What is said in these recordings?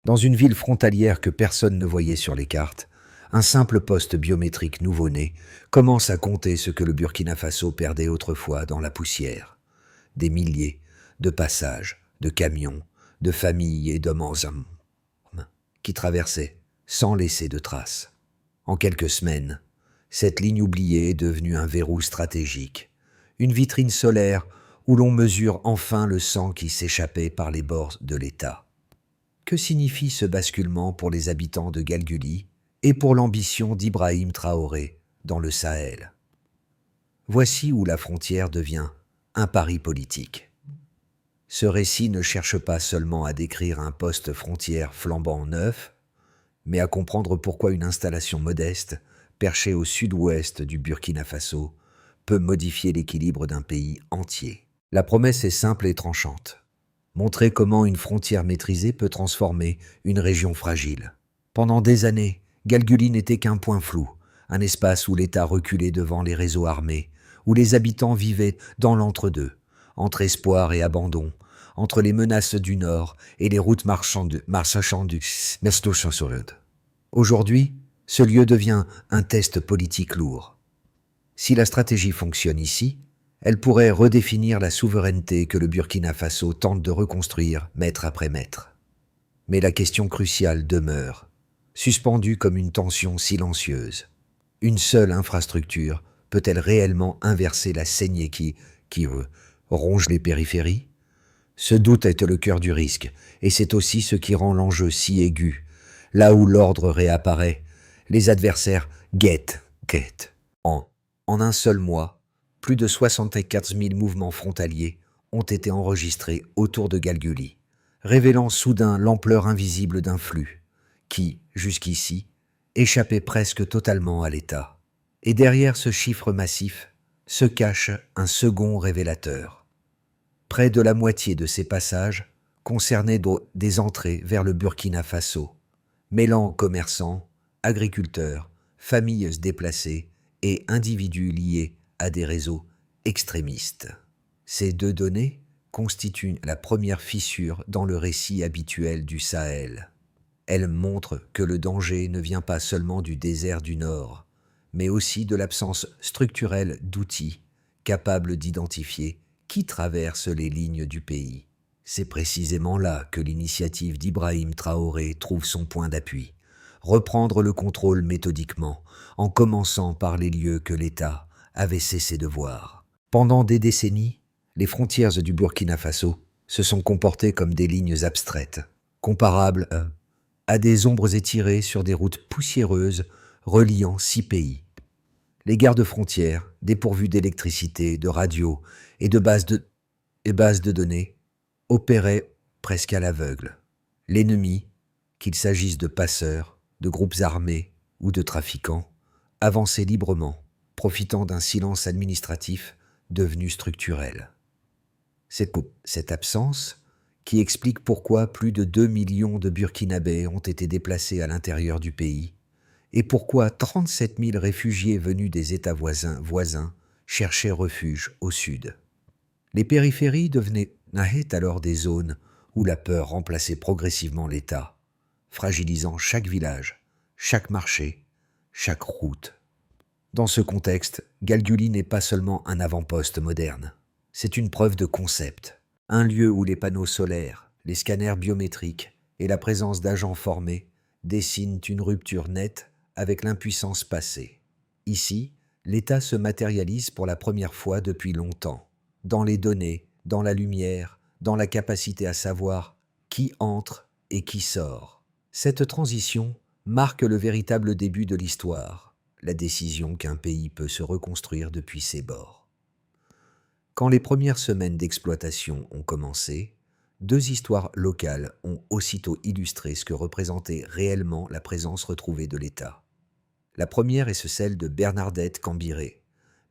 Dans une ville frontalière que personne ne voyait sur les cartes, un simple poste biométrique nouveau-né commence à compter ce que le Burkina Faso perdait autrefois dans la poussière. Des milliers de passages, de camions, de familles et d'hommes en hommes qui traversaient sans laisser de traces. En quelques semaines, cette ligne oubliée est devenue un verrou stratégique, une vitrine solaire où l'on mesure enfin le sang qui s'échappait par les bords de l'État. Que signifie ce basculement pour les habitants de Galguli et pour l'ambition d'Ibrahim Traoré dans le Sahel? Voici où la frontière devient un pari politique. Ce récit ne cherche pas seulement à décrire un poste frontière flambant neuf, mais à comprendre pourquoi une installation modeste, perchée au sud-ouest du Burkina Faso, peut modifier l'équilibre d'un pays entier. La promesse est simple et tranchante. Montrer comment une frontière maîtrisée peut transformer une région fragile. Pendant des années, Galguli n'était qu'un point flou, un espace où l'État reculait devant les réseaux armés, où les habitants vivaient dans l'entre-deux, entre espoir et abandon, entre les menaces du Nord et les routes marchandes du Sud. Aujourd'hui, ce lieu devient un test politique lourd. Si la stratégie fonctionne ici, elle pourrait redéfinir la souveraineté que le Burkina Faso tente de reconstruire mètre après mètre. Mais la question cruciale demeure, suspendue comme une tension silencieuse. Une seule infrastructure peut-elle réellement inverser la saignée qui ronge les périphéries? Ce doute est le cœur du risque, et c'est aussi ce qui rend l'enjeu si aigu. Là où l'ordre réapparaît, les adversaires guettent. En un seul mois, plus de 74 000 mouvements frontaliers ont été enregistrés autour de Galguli, révélant soudain l'ampleur invisible d'un flux qui, jusqu'ici, échappait presque totalement à l'État. Et derrière ce chiffre massif se cache un second révélateur. Près de la moitié de ces passages concernaient des entrées vers le Burkina Faso, mêlant commerçants, agriculteurs, familles déplacées et individus liés à des réseaux extrémistes. Ces deux données constituent la première fissure dans le récit habituel du Sahel. Elles montrent que le danger ne vient pas seulement du désert du Nord, mais aussi de l'absence structurelle d'outils capables d'identifier qui traverse les lignes du pays. C'est précisément là que l'initiative d'Ibrahim Traoré trouve son point d'appui. Reprendre le contrôle méthodiquement, en commençant par les lieux que l'État avait cessé de voir. Pendant des décennies, les frontières du Burkina Faso se sont comportées comme des lignes abstraites, comparables à des ombres étirées sur des routes poussiéreuses reliant 6 pays. Les gardes-frontières, dépourvus d'électricité, de radio et de bases de données, opéraient presque à l'aveugle. L'ennemi, qu'il s'agisse de passeurs, de groupes armés ou de trafiquants, avançait librement, profitant d'un silence administratif devenu structurel. Cette absence qui explique pourquoi plus de 2 millions de Burkinabés ont été déplacés à l'intérieur du pays et pourquoi 37 000 réfugiés venus des États voisins cherchaient refuge au sud. Les périphéries naissaient alors des zones où la peur remplaçait progressivement l'État, fragilisant chaque village, chaque marché, chaque route. Dans ce contexte, Galguli n'est pas seulement un avant-poste moderne, c'est une preuve de concept, un lieu où les panneaux solaires, les scanners biométriques et la présence d'agents formés dessinent une rupture nette avec l'impuissance passée. Ici, l'État se matérialise pour la première fois depuis longtemps, dans les données, dans la lumière, dans la capacité à savoir qui entre et qui sort. Cette transition marque le véritable début de l'histoire, la décision qu'un pays peut se reconstruire depuis ses bords. Quand les premières semaines d'exploitation ont commencé, 2 histoires locales ont aussitôt illustré ce que représentait réellement la présence retrouvée de l'État. La première est celle de Bernadette Cambiré,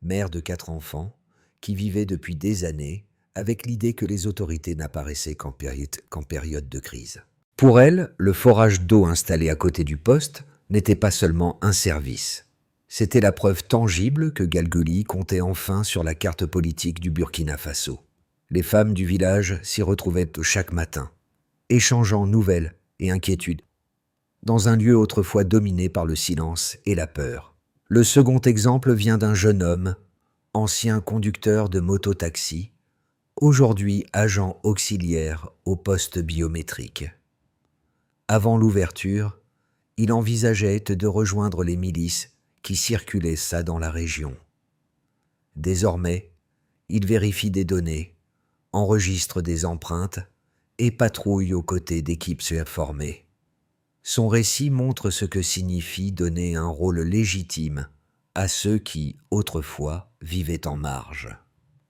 mère de 4 enfants, qui vivait depuis des années avec l'idée que les autorités n'apparaissaient qu'en période de crise. Pour elle, le forage d'eau installé à côté du poste n'était pas seulement un service. C'était la preuve tangible que Galguli comptait enfin sur la carte politique du Burkina Faso. Les femmes du village s'y retrouvaient chaque matin, échangeant nouvelles et inquiétude, dans un lieu autrefois dominé par le silence et la peur. Le second exemple vient d'un jeune homme, ancien conducteur de moto-taxi, aujourd'hui agent auxiliaire au poste biométrique. Avant l'ouverture, il envisageait de rejoindre les milices qui circulaient ça dans la région. Désormais, il vérifie des données, enregistre des empreintes et patrouille aux côtés d'équipes formées. Son récit montre ce que signifie donner un rôle légitime à ceux qui, autrefois, vivaient en marge.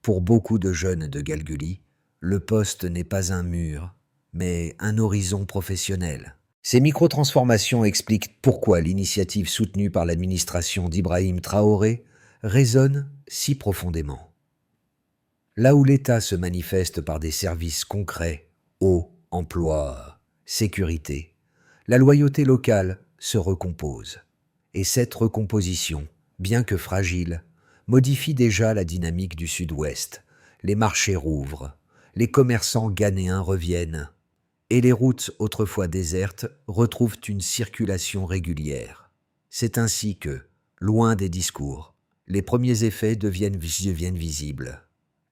Pour beaucoup de jeunes de Galguli, le poste n'est pas un mur, mais un horizon professionnel. Ces micro-transformations expliquent pourquoi l'initiative soutenue par l'administration d'Ibrahim Traoré résonne si profondément. Là où l'État se manifeste par des services concrets, eau, emploi, sécurité, la loyauté locale se recompose. Et cette recomposition, bien que fragile, modifie déjà la dynamique du Sud-Ouest. Les marchés rouvrent, les commerçants ghanéens reviennent, et les routes autrefois désertes retrouvent une circulation régulière. C'est ainsi que, loin des discours, les premiers effets deviennent visibles.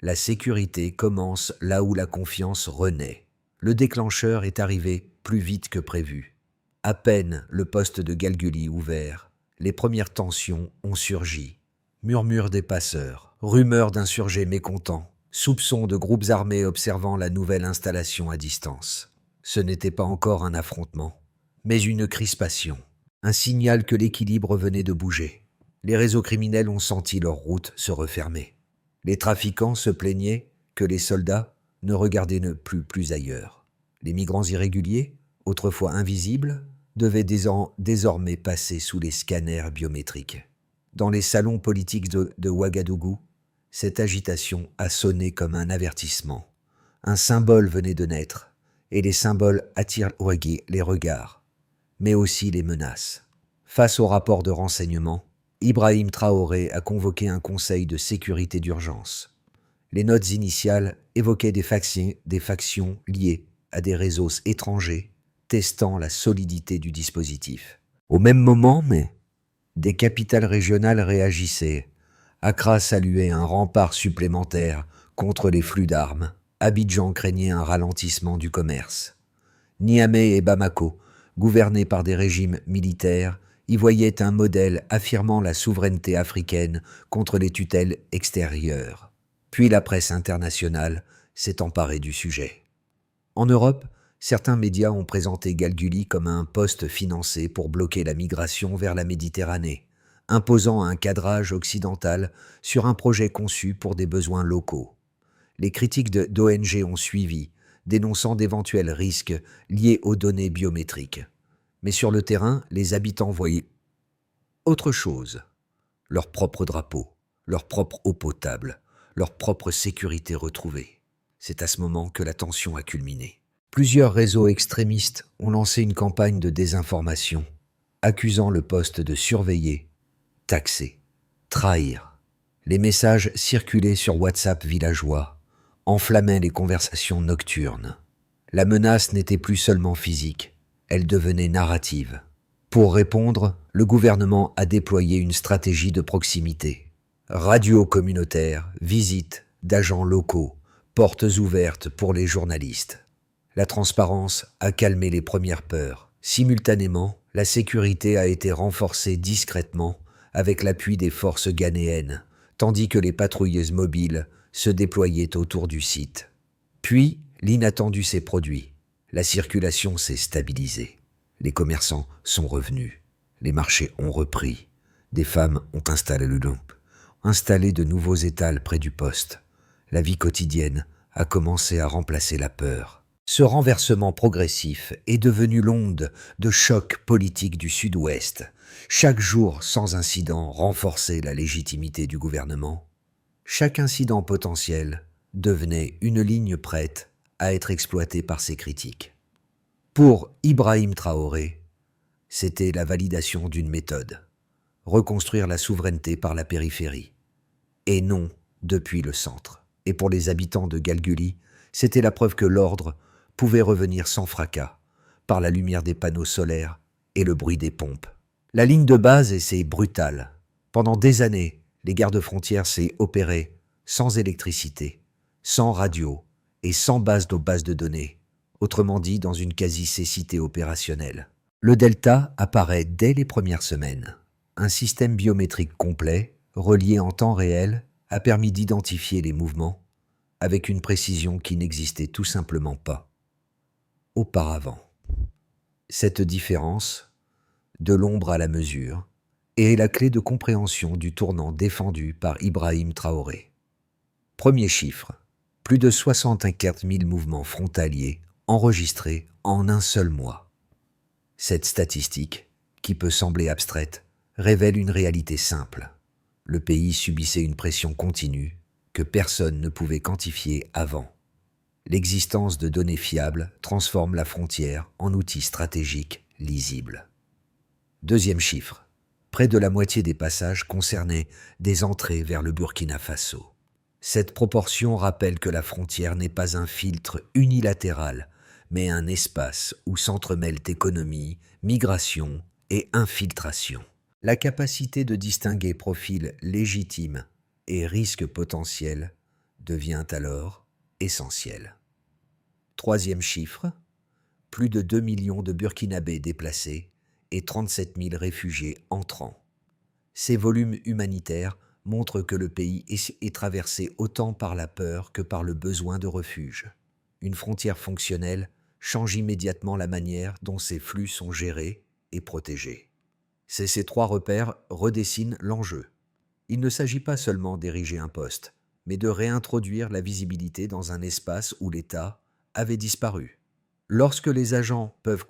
La sécurité commence là où la confiance renaît. Le déclencheur est arrivé plus vite que prévu. À peine le poste de Galguli ouvert, les premières tensions ont surgi. Murmures des passeurs, rumeurs d'insurgés mécontents, soupçons de groupes armés observant la nouvelle installation à distance. Ce n'était pas encore un affrontement, mais une crispation, un signal que l'équilibre venait de bouger. Les réseaux criminels ont senti leur route se refermer. Les trafiquants se plaignaient que les soldats ne regardaient plus ailleurs. Les migrants irréguliers, autrefois invisibles, devaient désormais passer sous les scanners biométriques. Dans les salons politiques de Ouagadougou, cette agitation a sonné comme un avertissement. Un symbole venait de naître, et les symboles attirent les regards, mais aussi les menaces. Face au rapport de renseignement, Ibrahim Traoré a convoqué un conseil de sécurité d'urgence. Les notes initiales évoquaient des factions liées à des réseaux étrangers, testant la solidité du dispositif. Au même moment, des capitales régionales réagissaient. Accra saluait un rempart supplémentaire contre les flux d'armes. Abidjan craignait un ralentissement du commerce. Niamey et Bamako, gouvernés par des régimes militaires, y voyaient un modèle affirmant la souveraineté africaine contre les tutelles extérieures. Puis la presse internationale s'est emparée du sujet. En Europe, certains médias ont présenté Galguli comme un poste financé pour bloquer la migration vers la Méditerranée, imposant un cadrage occidental sur un projet conçu pour des besoins locaux. Les critiques d'ONG ont suivi, dénonçant d'éventuels risques liés aux données biométriques. Mais sur le terrain, les habitants voyaient autre chose. Leur propre drapeau, leur propre eau potable, leur propre sécurité retrouvée. C'est à ce moment que la tension a culminé. Plusieurs réseaux extrémistes ont lancé une campagne de désinformation, accusant le poste de surveiller, taxer, trahir. Les messages circulaient sur WhatsApp villageois, enflammaient les conversations nocturnes. La menace n'était plus seulement physique, elle devenait narrative. Pour répondre, le gouvernement a déployé une stratégie de proximité. Radios communautaires, visites d'agents locaux, portes ouvertes pour les journalistes. La transparence a calmé les premières peurs. Simultanément, la sécurité a été renforcée discrètement avec l'appui des forces ghanéennes, tandis que les patrouilleuses mobiles se déployaient autour du site. Puis, l'inattendu s'est produit. La circulation s'est stabilisée. Les commerçants sont revenus. Les marchés ont repris. Des femmes ont installé de nouveaux étals près du poste. La vie quotidienne a commencé à remplacer la peur. Ce renversement progressif est devenu l'onde de choc politique du Sud-Ouest. Chaque jour sans incident renforçait la légitimité du gouvernement. Chaque incident potentiel devenait une ligne prête à être exploitée par ses critiques. Pour Ibrahim Traoré, c'était la validation d'une méthode, reconstruire la souveraineté par la périphérie, et non depuis le centre. Et pour les habitants de Galguli, c'était la preuve que l'ordre pouvait revenir sans fracas, par la lumière des panneaux solaires et le bruit des pompes. La ligne de base, c'est brutal. Pendant des années, les gardes-frontières s'est opéré sans électricité, sans radio et sans base de base de données, autrement dit dans une quasi-cécité opérationnelle. Le Delta apparaît dès les premières semaines. Un système biométrique complet, relié en temps réel, a permis d'identifier les mouvements avec une précision qui n'existait tout simplement pas auparavant. Cette différence, de l'ombre à la mesure, est la clé de compréhension du tournant défendu par Ibrahim Traoré. Premier chiffre, plus de 64 000 mouvements frontaliers enregistrés en un seul mois. Cette statistique, qui peut sembler abstraite, révèle une réalité simple. Le pays subissait une pression continue que personne ne pouvait quantifier avant. L'existence de données fiables transforme la frontière en outil stratégique lisible. Deuxième chiffre, près de la moitié des passages concernaient des entrées vers le Burkina Faso. Cette proportion rappelle que la frontière n'est pas un filtre unilatéral, mais un espace où s'entremêlent économie, migration et infiltration. La capacité de distinguer profils légitimes et risques potentiels devient alors essentielle. Troisième chiffre, plus de 2 millions de Burkinabés déplacés et 37 000 réfugiés entrants. Ces volumes humanitaires montrent que le pays est traversé autant par la peur que par le besoin de refuge. Une frontière fonctionnelle change immédiatement la manière dont ces flux sont gérés et protégés. Ces trois repères redessinent l'enjeu. Il ne s'agit pas seulement d'ériger un poste, mais de réintroduire la visibilité dans un espace où l'État avait disparu. Lorsque les agents peuvent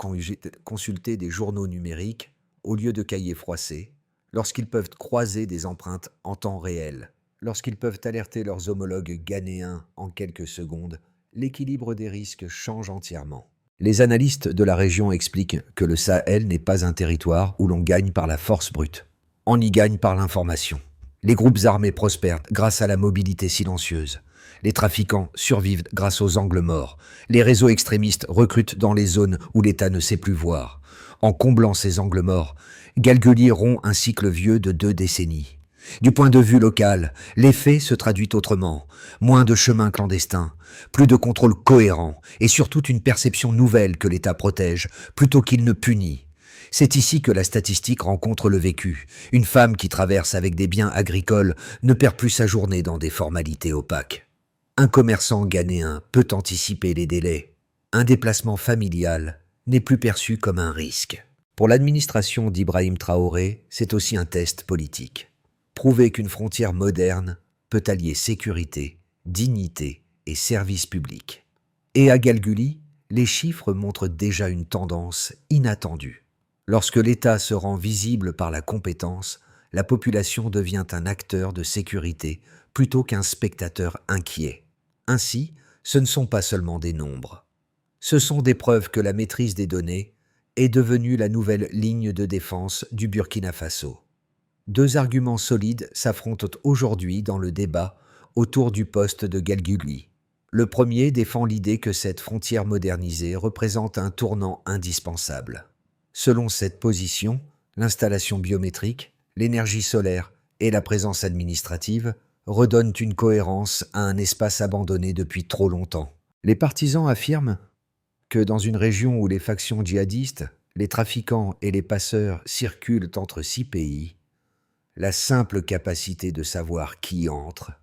consulter des journaux numériques au lieu de cahiers froissés, lorsqu'ils peuvent croiser des empreintes en temps réel, lorsqu'ils peuvent alerter leurs homologues ghanéens en quelques secondes, l'équilibre des risques change entièrement. Les analystes de la région expliquent que le Sahel n'est pas un territoire où l'on gagne par la force brute. On y gagne par l'information. Les groupes armés prospèrent grâce à la mobilité silencieuse. Les trafiquants survivent grâce aux angles morts. Les réseaux extrémistes recrutent dans les zones où l'État ne sait plus voir. En comblant ces angles morts, Galguli rompt un cycle vieux de 2 décennies. Du point de vue local, l'effet se traduit autrement. Moins de chemins clandestins, plus de contrôle cohérent et surtout une perception nouvelle que l'État protège plutôt qu'il ne punit. C'est ici que la statistique rencontre le vécu. Une femme qui traverse avec des biens agricoles ne perd plus sa journée dans des formalités opaques. Un commerçant ghanéen peut anticiper les délais. Un déplacement familial n'est plus perçu comme un risque. Pour l'administration d'Ibrahim Traoré, c'est aussi un test politique. Prouver qu'une frontière moderne peut allier sécurité, dignité et service public. Et à Galguli, les chiffres montrent déjà une tendance inattendue. Lorsque l'État se rend visible par la compétence, la population devient un acteur de sécurité plutôt qu'un spectateur inquiet. Ainsi, ce ne sont pas seulement des nombres. Ce sont des preuves que la maîtrise des données est devenue la nouvelle ligne de défense du Burkina Faso. 2 arguments solides s'affrontent aujourd'hui dans le débat autour du poste de Galguli. Le premier défend l'idée que cette frontière modernisée représente un tournant indispensable. Selon cette position, l'installation biométrique, l'énergie solaire et la présence administrative redonnent une cohérence à un espace abandonné depuis trop longtemps. Les partisans affirment que dans une région où les factions djihadistes, les trafiquants et les passeurs circulent entre 6 pays, la simple capacité de savoir qui entre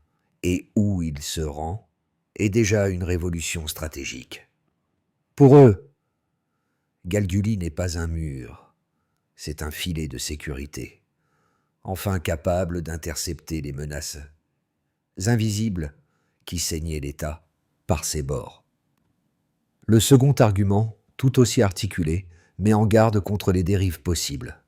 et où il se rend est déjà une révolution stratégique. Pour eux, Galguli n'est pas un mur, c'est un filet de sécurité, enfin capable d'intercepter les menaces invisibles qui saignaient l'État par ses bords. Le second argument, tout aussi articulé, met en garde contre les dérives possibles.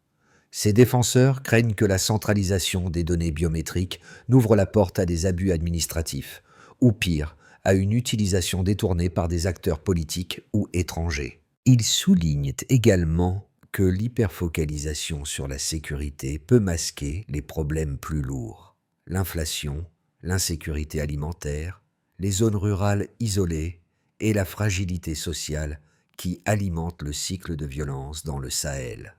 Ces défenseurs craignent que la centralisation des données biométriques n'ouvre la porte à des abus administratifs, ou pire, à une utilisation détournée par des acteurs politiques ou étrangers. Ils soulignent également que l'hyperfocalisation sur la sécurité peut masquer les problèmes plus lourds. L'inflation, l'insécurité alimentaire, les zones rurales isolées et la fragilité sociale qui alimentent le cycle de violence dans le Sahel.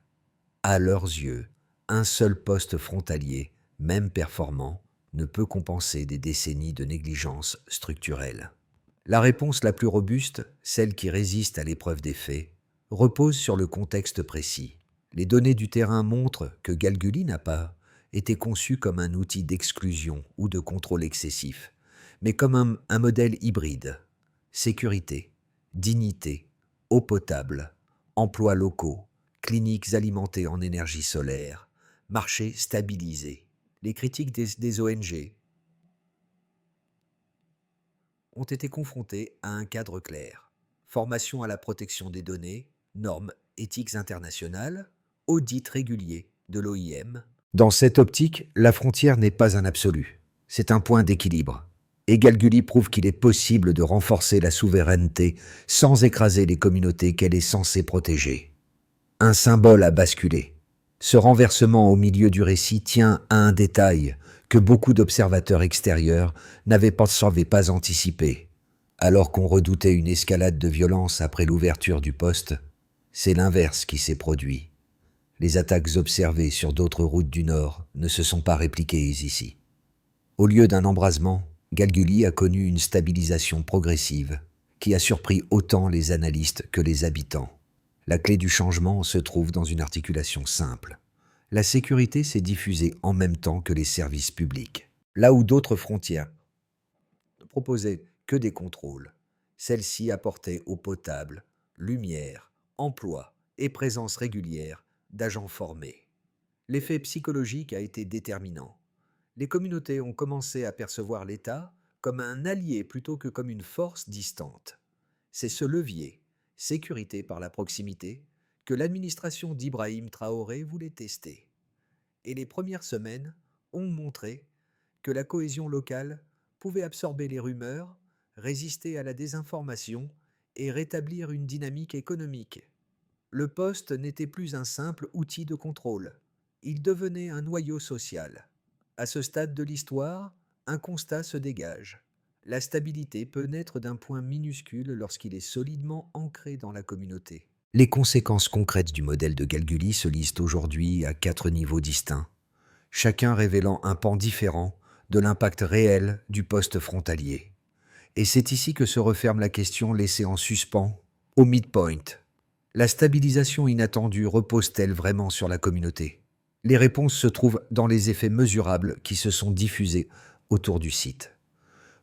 À leurs yeux, un seul poste frontalier, même performant, ne peut compenser des décennies de négligence structurelle. La réponse la plus robuste, celle qui résiste à l'épreuve des faits, repose sur le contexte précis. Les données du terrain montrent que Galguli n'a pas été conçu comme un outil d'exclusion ou de contrôle excessif, mais comme un modèle hybride. Sécurité, dignité, eau potable, emplois locaux, cliniques alimentées en énergie solaire, marché stabilisé. Les critiques des ONG ont été confrontées à un cadre clair. Formation à la protection des données, normes éthiques internationales, audit régulier de l'OIM. Dans cette optique, la frontière n'est pas un absolu. C'est un point d'équilibre. Et Galguli prouve qu'il est possible de renforcer la souveraineté sans écraser les communautés qu'elle est censée protéger. Un symbole a basculé. Ce renversement au milieu du récit tient à un détail que beaucoup d'observateurs extérieurs n'avaient pas anticipé. Alors qu'on redoutait une escalade de violence après l'ouverture du poste, c'est l'inverse qui s'est produit. Les attaques observées sur d'autres routes du Nord ne se sont pas répliquées ici. Au lieu d'un embrasement, Galguli a connu une stabilisation progressive qui a surpris autant les analystes que les habitants. La clé du changement se trouve dans une articulation simple. La sécurité s'est diffusée en même temps que les services publics. Là où d'autres frontières ne proposaient que des contrôles, celle-ci apportait eau potable, lumière, emploi et présence régulière d'agents formés. L'effet psychologique a été déterminant. Les communautés ont commencé à percevoir l'État comme un allié plutôt que comme une force distante. C'est ce levier, sécurité par la proximité, que l'administration d'Ibrahim Traoré voulait tester. Et les premières semaines ont montré que la cohésion locale pouvait absorber les rumeurs, résister à la désinformation et rétablir une dynamique économique. Le poste n'était plus un simple outil de contrôle, il devenait un noyau social. À ce stade de l'histoire, un constat se dégage. La stabilité peut naître d'un point minuscule lorsqu'il est solidement ancré dans la communauté. Les conséquences concrètes du modèle de Galguli se lisent aujourd'hui à 4 niveaux distincts, chacun révélant un pan différent de l'impact réel du poste frontalier. Et c'est ici que se referme la question laissée en suspens au midpoint. La stabilisation inattendue repose-t-elle vraiment sur la communauté ? Les réponses se trouvent dans les effets mesurables qui se sont diffusés autour du site.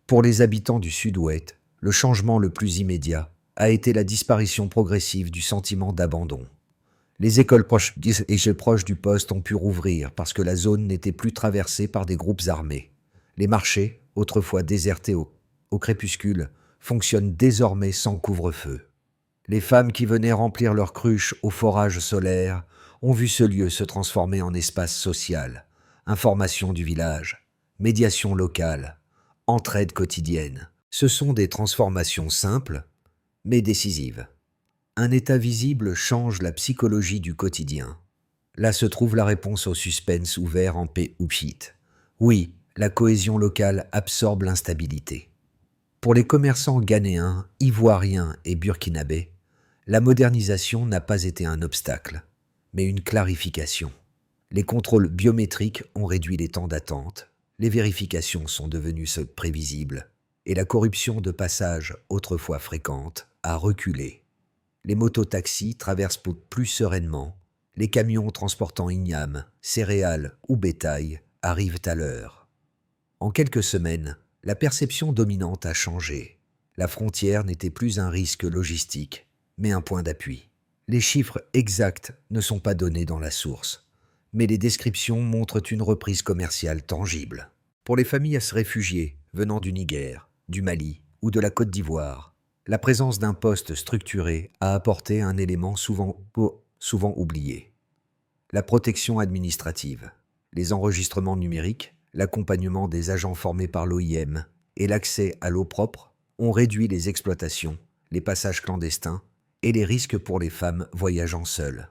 Pour les habitants du Sud-Ouest, le changement le plus immédiat a été la disparition progressive du sentiment d'abandon. Les écoles proches du poste ont pu rouvrir parce que la zone n'était plus traversée par des groupes armés. Les marchés, autrefois désertés au crépuscule, fonctionnent désormais sans couvre-feu. Les femmes qui venaient remplir leurs cruches au forage solaire ont vu ce lieu se transformer en espace social, information du village, médiation locale, entraide quotidienne. Ce sont des transformations simples, mais décisives. Un état visible change la psychologie du quotidien. Là se trouve la réponse au suspense ouvert en paix ou pchit. Oui, la cohésion locale absorbe l'instabilité. Pour les commerçants ghanéens, ivoiriens et burkinabés, la modernisation n'a pas été un obstacle, mais une clarification. Les contrôles biométriques ont réduit les temps d'attente, les vérifications sont devenues prévisibles, et la corruption de passage, autrefois fréquente, a reculé. Les mototaxis traversent plus sereinement, les camions transportant ignames, céréales ou bétail arrivent à l'heure. En quelques semaines, la perception dominante a changé. La frontière n'était plus un risque logistique, mais un point d'appui. Les chiffres exacts ne sont pas donnés dans la source, mais les descriptions montrent une reprise commerciale tangible. Pour les familles à se réfugier venant du Niger, du Mali ou de la Côte d'Ivoire, la présence d'un poste structuré a apporté un élément souvent oublié. La protection administrative, les enregistrements numériques, l'accompagnement des agents formés par l'OIM et l'accès à l'eau propre ont réduit les exploitations, les passages clandestins et les risques pour les femmes voyageant seules.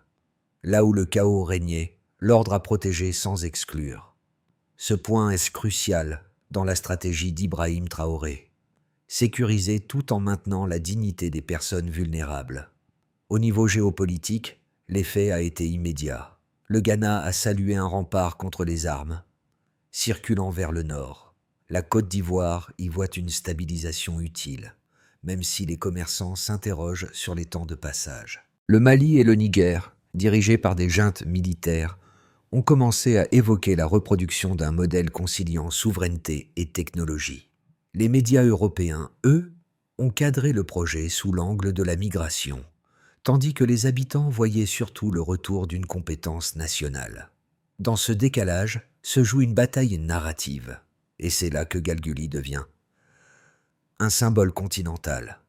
Là où le chaos régnait, l'ordre a protégé sans exclure. Ce point est crucial dans la stratégie d'Ibrahim Traoré. Sécuriser tout en maintenant la dignité des personnes vulnérables. Au niveau géopolitique, l'effet a été immédiat. Le Ghana a salué un rempart contre les armes, circulant vers le nord. La Côte d'Ivoire y voit une stabilisation utile, même si les commerçants s'interrogent sur les temps de passage. Le Mali et le Niger, dirigés par des juntes militaires, ont commencé à évoquer la reproduction d'un modèle conciliant souveraineté et technologie. Les médias européens, eux, ont cadré le projet sous l'angle de la migration, tandis que les habitants voyaient surtout le retour d'une compétence nationale. Dans ce décalage se joue une bataille narrative, et c'est là que Galguli devient un symbole continental.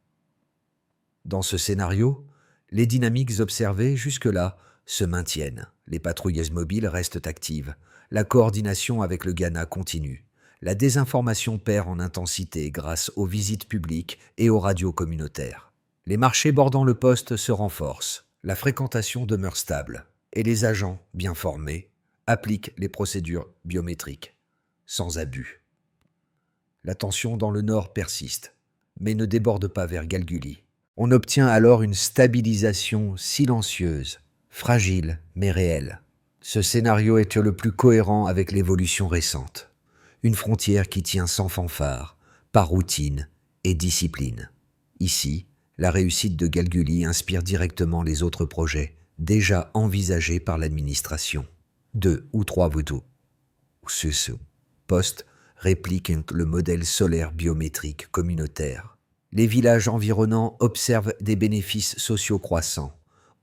Dans ce scénario, les dynamiques observées jusque-là se maintiennent. Les patrouilles mobiles restent actives. La coordination avec le Ghana continue. La désinformation perd en intensité grâce aux visites publiques et aux radios communautaires. Les marchés bordant le poste se renforcent. La fréquentation demeure stable. Et les agents, bien formés, appliquent les procédures biométriques, sans abus. La tension dans le nord persiste, mais ne déborde pas vers Galguli. On obtient alors une stabilisation silencieuse, fragile mais réelle. Ce scénario est le plus cohérent avec l'évolution récente. Une frontière qui tient sans fanfare, par routine et discipline. Ici, la réussite de Galguli inspire directement les autres projets déjà envisagés par l'administration. 2 ou 3 postes répliquent le modèle solaire biométrique communautaire. Les villages environnants observent des bénéfices sociaux croissants,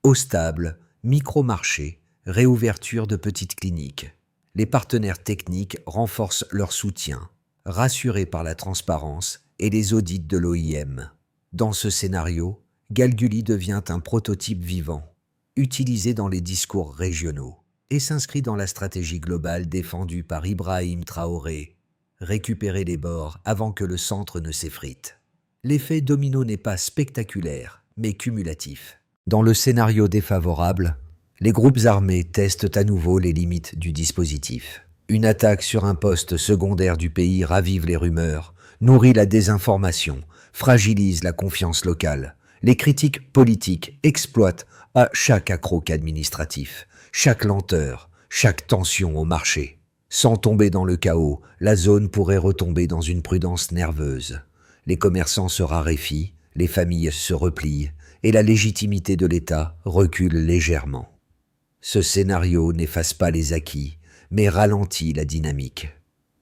eau stable, micro-marchés, réouverture de petites cliniques. Les partenaires techniques renforcent leur soutien, rassurés par la transparence et les audits de l'OIM. Dans ce scénario, Galguli devient un prototype vivant, utilisé dans les discours régionaux, et s'inscrit dans la stratégie globale défendue par Ibrahim Traoré, récupérer les bords avant que le centre ne s'effrite. L'effet domino n'est pas spectaculaire, mais cumulatif. Dans le scénario défavorable, les groupes armés testent à nouveau les limites du dispositif. Une attaque sur un poste secondaire du pays ravive les rumeurs, nourrit la désinformation, fragilise la confiance locale. Les critiques politiques exploitent à chaque accroc administratif, chaque lenteur, chaque tension au marché. Sans tomber dans le chaos, la zone pourrait retomber dans une prudence nerveuse. Les commerçants se raréfient, les familles se replient, et la légitimité de l'État recule légèrement. Ce scénario n'efface pas les acquis, mais ralentit la dynamique.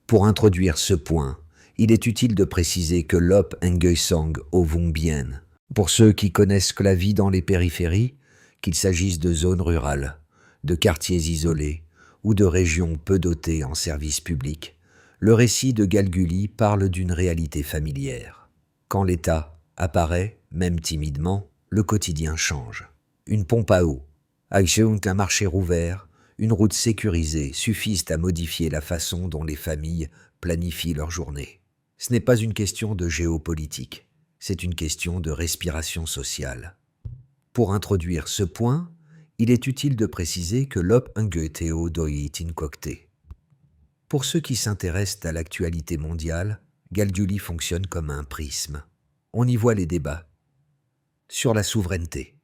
Pour introduire ce point, il est utile de préciser que Lop Nguesang au Vung Bien, pour ceux qui connaissent que la vie dans les périphéries, qu'il s'agisse de zones rurales, de quartiers isolés ou de régions peu dotées en services publics, le récit de Galguli parle d'une réalité familière. Quand l'État apparaît, même timidement, le quotidien change. Une pompe à eau, un marché rouvert, une route sécurisée suffisent à modifier la façon dont les familles planifient leur journée. Ce n'est pas une question de géopolitique, c'est une question de respiration sociale. Pour introduire ce point, il est utile de préciser que Lop Ngueteo Doitin Kokte. Pour ceux qui s'intéressent à l'actualité mondiale, Galguli fonctionne comme un prisme. On y voit les débats sur la souveraineté,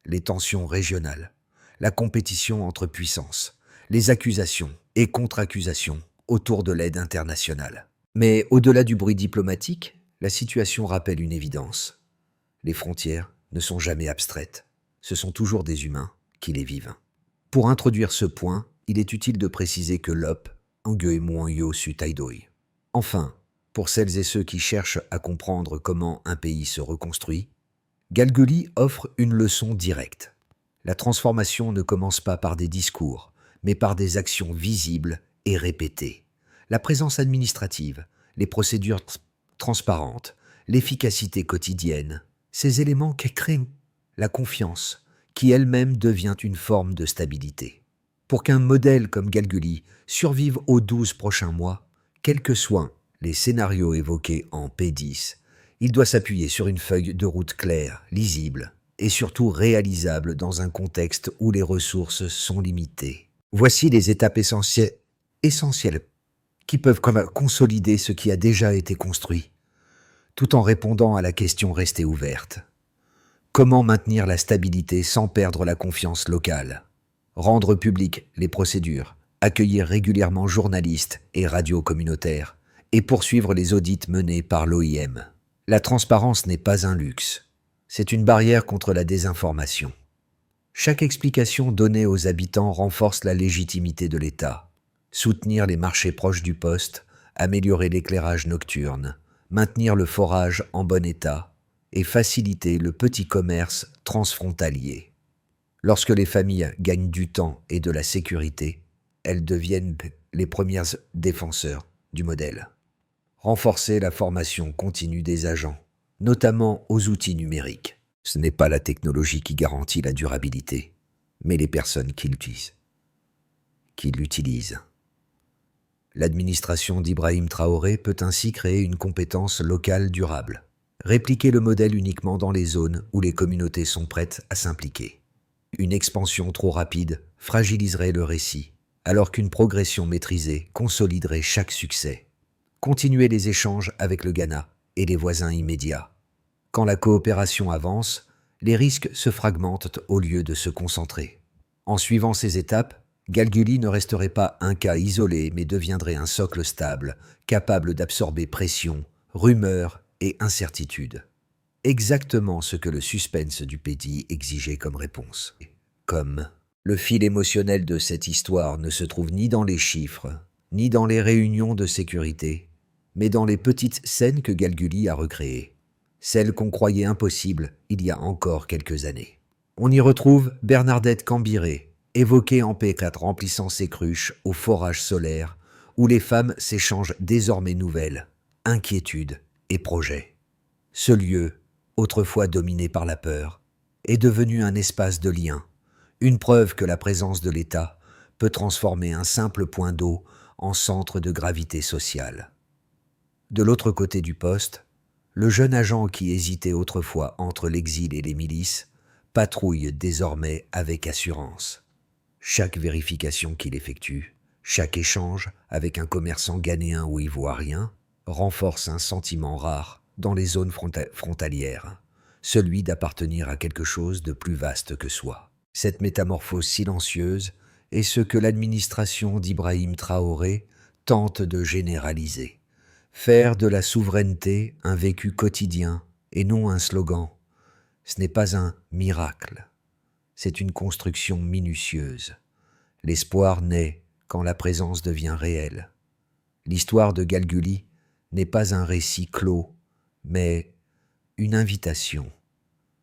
les tensions régionales, la compétition entre puissances, les accusations et contre-accusations autour de l'aide internationale. Mais au-delà du bruit diplomatique, la situation rappelle une évidence. Les frontières ne sont jamais abstraites, ce sont toujours des humains qui les vivent. Pour introduire ce point, il est utile de préciser que Lop Nguemuanyo Sutaidoi. Enfin, pour celles et ceux qui cherchent à comprendre comment un pays se reconstruit, Galguli offre une leçon directe. La transformation ne commence pas par des discours, mais par des actions visibles et répétées. La présence administrative, les procédures transparentes, l'efficacité quotidienne, ces éléments qui créent la confiance, qui elle-même devient une forme de stabilité. Pour qu'un modèle comme Galguli survive aux 12 prochains mois, quels que soient les scénarios évoqués en P10, il doit s'appuyer sur une feuille de route claire, lisible et surtout réalisable dans un contexte où les ressources sont limitées. Voici les étapes essentielles qui peuvent consolider ce qui a déjà été construit, tout en répondant à la question restée ouverte. Comment maintenir la stabilité sans perdre la confiance locale? Rendre publiques les procédures, accueillir régulièrement journalistes et radios communautaires, et poursuivre les audits menés par l'OIM. La transparence n'est pas un luxe, c'est une barrière contre la désinformation. Chaque explication donnée aux habitants renforce la légitimité de l'État. Soutenir les marchés proches du poste, améliorer l'éclairage nocturne, maintenir le forage en bon état et faciliter le petit commerce transfrontalier. Lorsque les familles gagnent du temps et de la sécurité, elles deviennent les premières défenseurs du modèle. Renforcer la formation continue des agents, notamment aux outils numériques. Ce n'est pas la technologie qui garantit la durabilité, mais les personnes qui l'utilisent. L'administration d'Ibrahim Traoré peut ainsi créer une compétence locale durable, répliquer le modèle uniquement dans les zones où les communautés sont prêtes à s'impliquer. Une expansion trop rapide fragiliserait le récit, alors qu'une progression maîtrisée consoliderait chaque succès. Continuer les échanges avec le Ghana et les voisins immédiats. Quand la coopération avance, les risques se fragmentent au lieu de se concentrer. En suivant ces étapes, Galguli ne resterait pas un cas isolé, mais deviendrait un socle stable, capable d'absorber pression, rumeurs et incertitudes. Exactement ce que le suspense du PD exigeait comme réponse. Comme le fil émotionnel de cette histoire ne se trouve ni dans les chiffres, ni dans les réunions de sécurité, mais dans les petites scènes que Galguli a recréées. Celles qu'on croyait impossibles il y a encore quelques années. On y retrouve Bernardette Cambiré, évoquée en P4 remplissant ses cruches au forage solaire, où les femmes s'échangent désormais nouvelles, inquiétudes et projets. Ce lieu, autrefois dominé par la peur, est devenu un espace de lien, une preuve que la présence de l'État peut transformer un simple point d'eau en centre de gravité sociale. De l'autre côté du poste, le jeune agent qui hésitait autrefois entre l'exil et les milices patrouille désormais avec assurance. Chaque vérification qu'il effectue, chaque échange avec un commerçant ghanéen ou ivoirien renforce un sentiment rare dans les zones frontalières, celui d'appartenir à quelque chose de plus vaste que soi. Cette métamorphose silencieuse est ce que l'administration d'Ibrahim Traoré tente de généraliser. Faire de la souveraineté un vécu quotidien et non un slogan, ce n'est pas un miracle, c'est une construction minutieuse. L'espoir naît quand la présence devient réelle. L'histoire de Galguli n'est pas un récit clos, mais une invitation.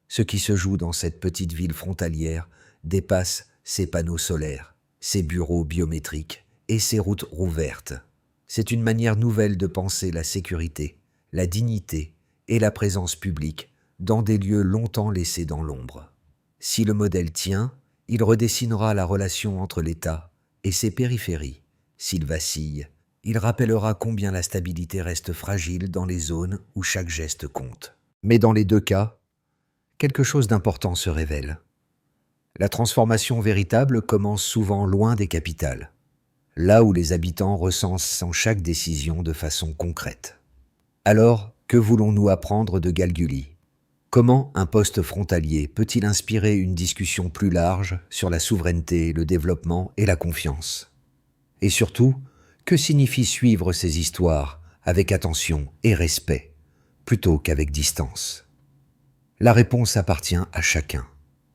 Ce qui se joue dans cette petite ville frontalière dépasse ses panneaux solaires, ses bureaux biométriques et ses routes rouvertes. C'est une manière nouvelle de penser la sécurité, la dignité et la présence publique dans des lieux longtemps laissés dans l'ombre. Si le modèle tient, il redessinera la relation entre l'État et ses périphéries. S'il vacille, il rappellera combien la stabilité reste fragile dans les zones où chaque geste compte. Mais dans les deux cas, quelque chose d'important se révèle. La transformation véritable commence souvent loin des capitales, là où les habitants recensent chaque décision de façon concrète. Alors, que voulons-nous apprendre de Galguli? Comment un poste frontalier peut-il inspirer une discussion plus large sur la souveraineté, le développement et la confiance? Et surtout, que signifie suivre ces histoires avec attention et respect, plutôt qu'avec distance? La réponse appartient à chacun.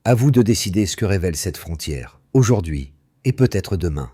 À vous de décider ce que révèle cette frontière, aujourd'hui et peut-être demain.